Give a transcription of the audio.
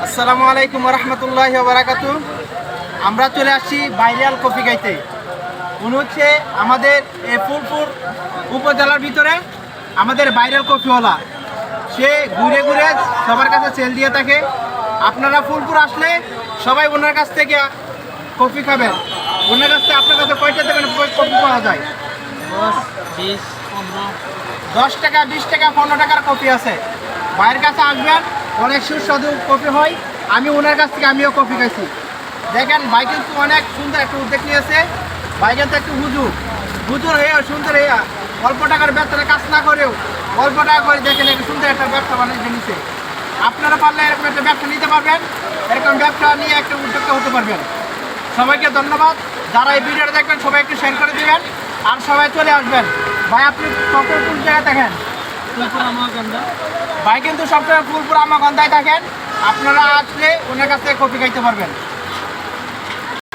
আসসালামু আলাইকুম রহমতুল্লাহি ওয়া বারাকাতুহু। আমরা চলে আসছি ভাইরাল কফি খাইতে। উনি হচ্ছে আমাদের এই ফুলপুর উপজেলার ভিতরে আমাদের ভাইরাল কফিওয়ালা। সে ঘুরে ঘুরে সবার কাছে সেল দিয়ে থাকে। আপনারা ফুলপুর আসলে সবাই ওনার কাছ থেকে কফি খাবেন। ওনার কাছ থেকে আপনার কাছে কয়টা থেকে কফি পাওয়া যায়? 10, 20, 15। 10 টাকা, 20 টাকা, 15 টাকার কফি আছে। ভাইয়ের কাছে আসবেন, অনেক সুস্বাদু কফি হয়। আমি ওনার কাছ থেকে আমিও কফি খাইছি। দেখেন ভাই কিন্তু অনেক সুন্দর একটা উদ্যোগ নিয়েছে। ভাই কিন্তু একটু হুজুর হয়ে সুন্দর হয়ে অল্প টাকার ব্যবসাটা কাজ না করেও অল্প টাকা করে দেখেন একটু সুন্দর একটা ব্যবসা বানিয়ে নিচ্ছে। আপনারা পারলে এরকম একটা ব্যবসা নিতে পারবেন, এরকম ব্যবসা নিয়ে একটা উদ্যোক্তা হতে পারবেন। সবাইকে ধন্যবাদ। যারা এই ভিডিওটা দেখবেন সবাই একটু শেয়ার করে দেবেন আর সবাই চলে আসবেন। ভাই আপনি কখন কোন জায়গায় থাকেন? ফুলপুর আমাগন্ধা। ভাই কিন্তু সবসময় ফুলপুর আমগন্ধায় থাকেন। আপনারা আসলে ওনার কাছ থেকে কফি খাইতে পারবেন।